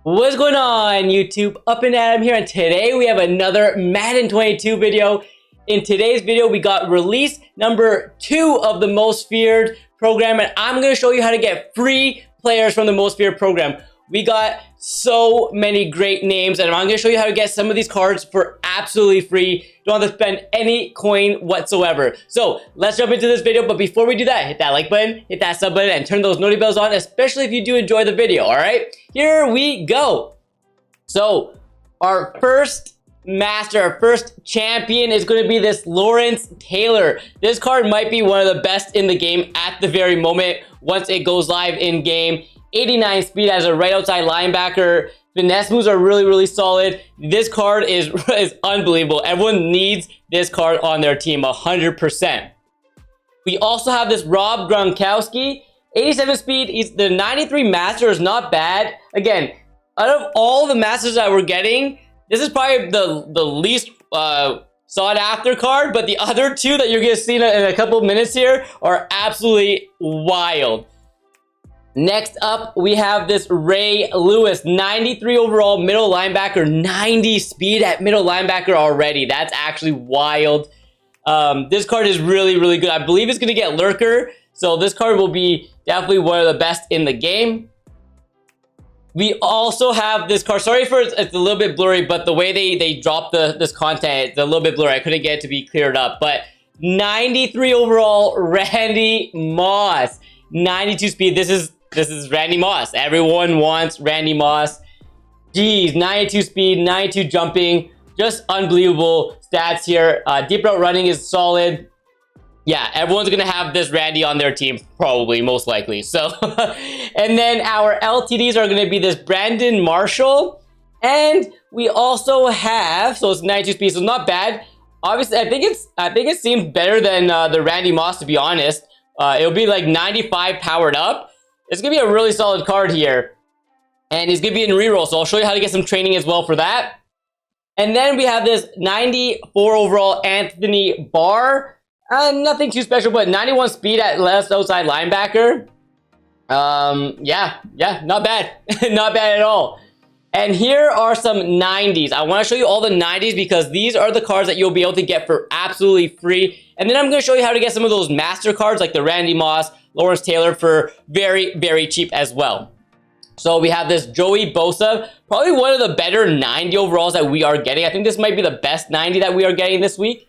What's going on, YouTube? Up and Adam here, and today we have another Madden 22 video. In today's video, we got release number 2 of the Most Feared program, and I'm going to show you how to get free players from the Most Feared program. We got so many great names, and I'm going to show you how to get some of these cards for absolutely free. Don't have to spend any coin whatsoever. So let's jump into this video, but before we do that, hit that like button, hit that sub button, and turn those notification bells on, especially if you do enjoy the video, alright? Here we go. So our first master, our first champion is going to be this Lawrence Taylor. This card might be one of the best in the game at the very moment once it goes live in game. 89 speed as a right outside linebacker. Finesse moves are really solid. This card is unbelievable. Everyone needs this card on their team 100%. We also have this Rob Gronkowski. 87 speed. He's the 93 master is not bad. Again, out of all the masters that we're getting, this is probably the least sought after card, but the other two that you're going to see in a couple of minutes here are absolutely wild. Next up, we have this Ray Lewis, 93 overall middle linebacker, 90 speed at middle linebacker already. That's actually wild. This card is really good. I believe it's going to get Lurker, so this card will be definitely one of the best in the game. We also have this card. Sorry for it's a little bit blurry, but the way they dropped this content, it's a little bit blurry. I couldn't get it to be cleared up. But 93 overall, Randy Moss, 92 speed. This is Randy Moss. Everyone wants Randy Moss. Geez, 92 speed, 92 jumping. Just unbelievable stats here. Deep route running is solid. Yeah, everyone's going to have this Randy on their team, probably, most likely. So, and then our LTDs are going to be this Brandon Marshall. And we also have, so it's 92 speed, so not bad. Obviously, I think it seems better than the Randy Moss, to be honest. It'll be like 95 powered up. It's going to be a really solid card here. And he's going to be in reroll, so I'll show you how to get some training as well for that. And then we have this 94 overall Anthony Barr. Nothing too special, but 91 speed at left outside linebacker. Yeah, not bad. Not bad at all. And here are some 90s. I want to show you all the 90s because these are the cards that you'll be able to get for absolutely free. And then I'm going to show you how to get some of those master cards like the Randy Moss, Lawrence Taylor for very cheap as well. So we have this Joey Bosa, probably one of the better 90 overalls that we are getting. I think this might be the best 90 that we are getting this week.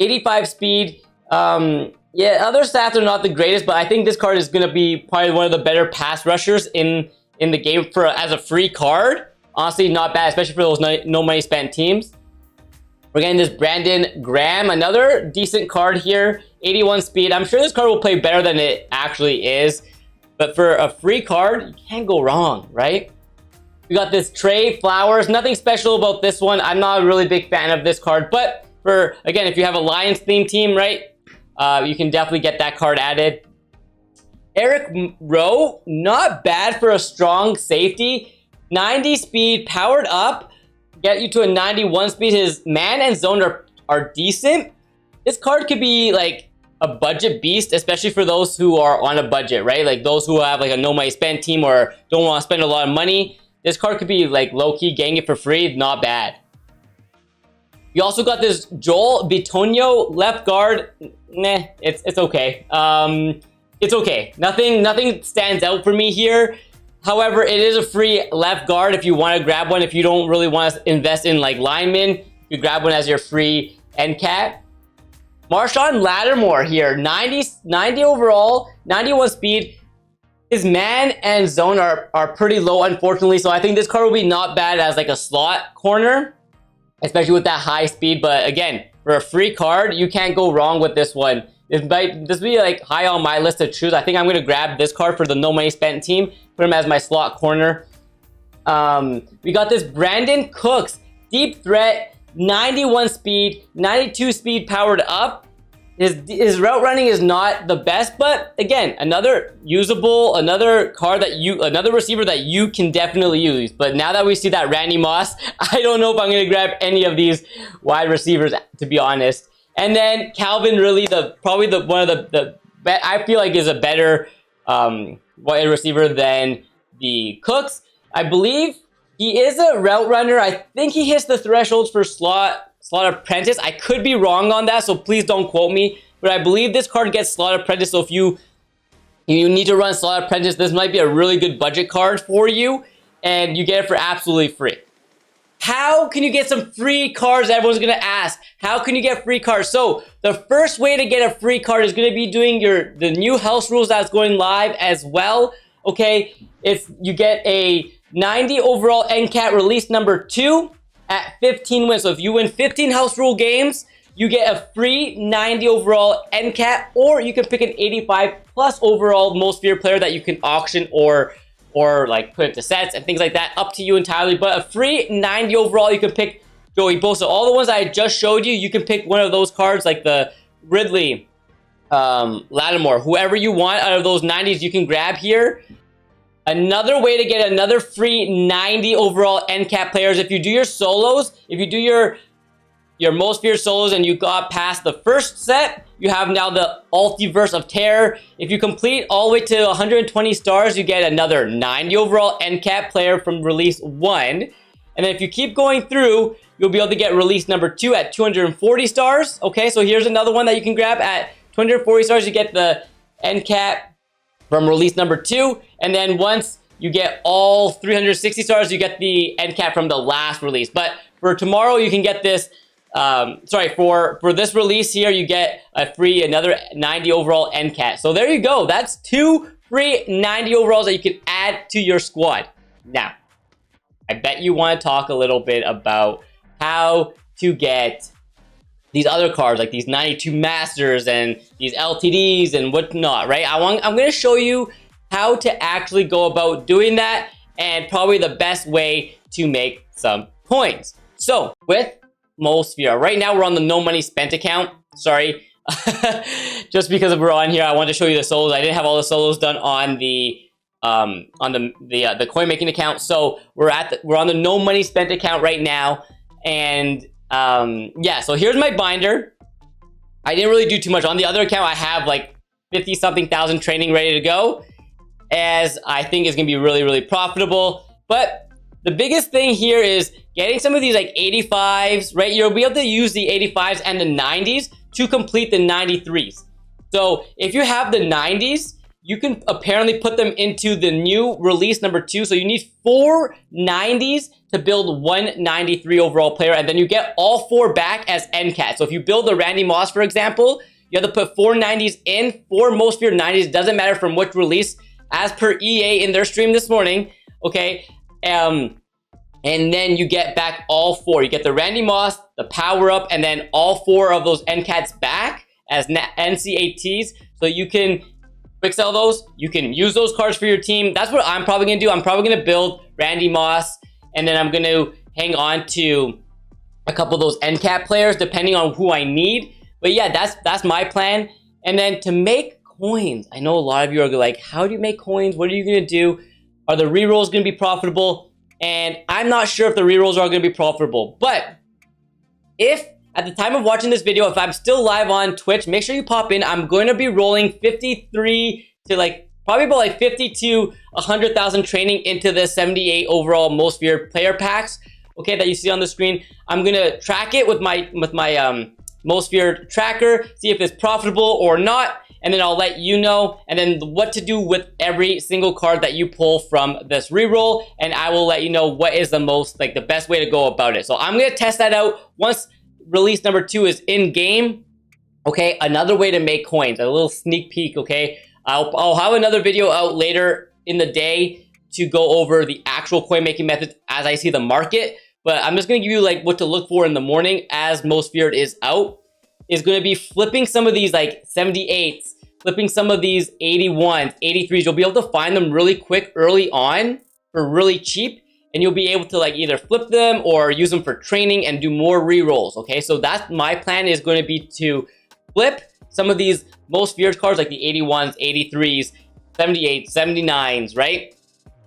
85 speed. Yeah, other stats are not the greatest, but I think this card is going to be probably one of the better pass rushers in the game as a free card. Honestly, not bad, especially for those no money spent teams. We're getting this Brandon Graham, another decent card here. 81 speed. I'm sure this card will play better than it actually is. But for a free card, you can't go wrong, right? We got this Trey Flowers. Nothing special about this one. I'm not a really big fan of this card. But again, if you have a Lions theme team, right? You can definitely get that card added. Eric Rowe, not bad for a strong safety. 90 speed, powered up. Get you to a 91 speed. His man and zone are decent. This card could be like a budget beast, especially for those who are on a budget, right? Like those who have like a no money spend team or don't want to spend a lot of money. This card could be like low-key getting it for free. Not bad. You also got this Joel Bitonio left guard. Nah, it's okay. It's okay. Nothing stands out for me here. However, it is a free left guard if you want to grab one. If you don't really want to invest in like linemen, you grab one as your free end cap. Marshawn Lattimore here, 90 overall, 91 speed. His man and zone are pretty low, unfortunately. So I think this card will be not bad as like a slot corner, especially with that high speed. But again, for a free card, you can't go wrong with this one. This will be like high on my list to choose. I think I'm going to grab this card for the no money spent team, put him as my slot corner. We got this Brandon Cooks, deep threat, 91 speed, 92 speed powered up. His route running is not the best, but again, another receiver that you can definitely use. But now that we see that Randy Moss, I don't know if I'm going to grab any of these wide receivers, to be honest. And then Calvin, really probably one of the I feel like is a better wide receiver than the Cooks. I believe He is a route runner. I think he hits the thresholds for slot apprentice. I could be wrong on that, so please don't quote me. But I believe this card gets slot apprentice. So if you need to run slot apprentice, this might be a really good budget card for you, and you get it for absolutely free. How can you get some free cards? Everyone's gonna ask. How can you get free cards? So the first way to get a free card is gonna be doing the new house rules that's going live as well. Okay, you get a 90 overall NCAT release number 2 at 15 wins. So if you win 15 house rule games, you get a free 90 overall NCAT, or you can pick an 85 plus overall most feared player that you can auction or like put into sets and things like that. Up to you entirely. But a free 90 overall, you can pick Joey Bosa. All the ones I just showed you, you can pick one of those cards, like the Ridley, Lattimore, whoever you want out of those 90s you can grab here. Another way to get another free 90 overall NCAT players, if you do your solos, if you do your most feared solos and you got past the first set, you have now the Ultiverse of Terror. If you complete all the way to 120 stars, you get another 90 overall NCAT player from release 1. And then if you keep going through, you'll be able to get release number 2 at 240 stars. Okay, so here's another one that you can grab at 240 stars. You get the NCAT from release number 2. And then once you get all 360 stars, you get the NCAT from the last release. But for tomorrow, you can get this. For this release here, you get a free another 90 overall NCAT. So there you go. That's 2 free 90 overalls that you can add to your squad. Now, I bet you want to talk a little bit about how to get these other cards, like these 92 Masters and these LTDs and whatnot, right? I'm going to show you how to actually go about doing that, and probably the best way to make some coins. So with Mosphere, right now we're on the no money spent account. Sorry, just because we're on here, I wanted to show you the solos. I didn't have all the solos done on the coin making account. So we're on the no money spent account right now, and yeah. So here's my binder. I didn't really do too much on the other account. I have like 50 something thousand training ready to go, as I think is gonna be really, really profitable. But the biggest thing here is getting some of these like 85s, right? You'll be able to use the 85s and the 90s to complete the 93s. So if you have the 90s, you can apparently put them into the new release number 2. So you need 4 90s to build 1 93 overall player, and then you get all 4 back as NCAT. So if you build the Randy Moss, for example, you have to put 4 90s in, 4 most feared 90s, doesn't matter from which release, as per EA in their stream this morning, okay? And then you get back all 4. You get the Randy Moss, the power up, and then all 4 of those NCATs back as NCATs. So you can quick sell those. You can use those cards for your team. That's what I'm probably gonna do. I'm probably gonna build Randy Moss, and then I'm gonna hang on to a couple of those NCAT players depending on who I need. But yeah, that's my plan. And then to make coins, I know a lot of you are like, how do you make coins? What are you gonna do? Are the rerolls gonna be profitable? And I'm not sure if the rerolls are going to be profitable. But if at the time of watching this video, if I'm still live on Twitch, make sure you pop in. I'm going to be rolling 53 to probably about 50 to 100,000 training into the 78 overall most feared player packs. Okay, that you see on the screen. I'm going to track it with my most feared tracker, see if it's profitable or not. And then I'll let you know, and then what to do with every single card that you pull from this reroll, and I will let you know what is the best way to go about it. So I'm gonna test that out once release number 2 is in game. Okay, another way to make coins, a little sneak peek. Okay, I'll have another video out later in the day to go over the actual coin making methods as I see the market. But I'm just gonna give you what to look for in the morning as most feared is out. Is going to be flipping some of these 78s, flipping some of these 81s, 83s. You'll be able to find them really quick early on for really cheap, and you'll be able to either flip them or use them for training and do more rerolls. Okay, so that's my plan, is going to be to flip some of these most feared cards like the 81s, 83s, 78s, 79s, right?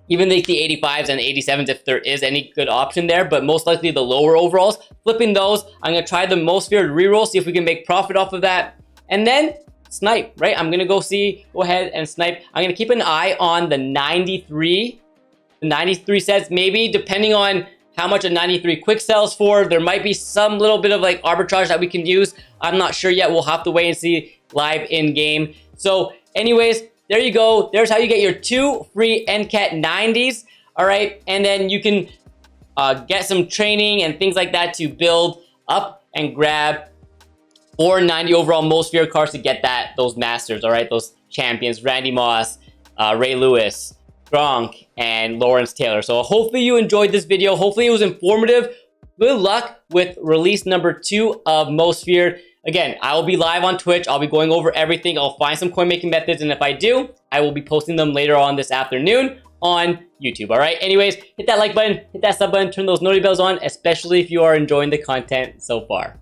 Even the 85s and 87s if there is any good option there, but most likely the lower overalls. Flipping those, I'm gonna try the most feared reroll, see if we can make profit off of that, and then snipe, right? I'm gonna go ahead and snipe. I'm gonna keep an eye on the 93 93 cents, maybe depending on how much a 93 quick sells for. There might be some little bit of like arbitrage that we can use. I'm not sure yet. We'll have to wait and see live in game. So anyways, there you go. There's how you get your 2 free NCAT 90s. All right, and then you can get some training and things like that to build up and grab 490 overall most feared cards to get those masters. All right, those champions: Randy Moss, Ray Lewis, Gronk, and Lawrence Taylor. So hopefully you enjoyed this video. Hopefully it was informative. Good luck with release number 2 of most feared. Again, I will be live on Twitch. I'll be going over everything. I'll find some coin making methods, and if I do, I will be posting them later on this afternoon on YouTube. All right, anyways, hit that like button, hit that sub button, turn those notifications bells on, especially if you are enjoying the content so far.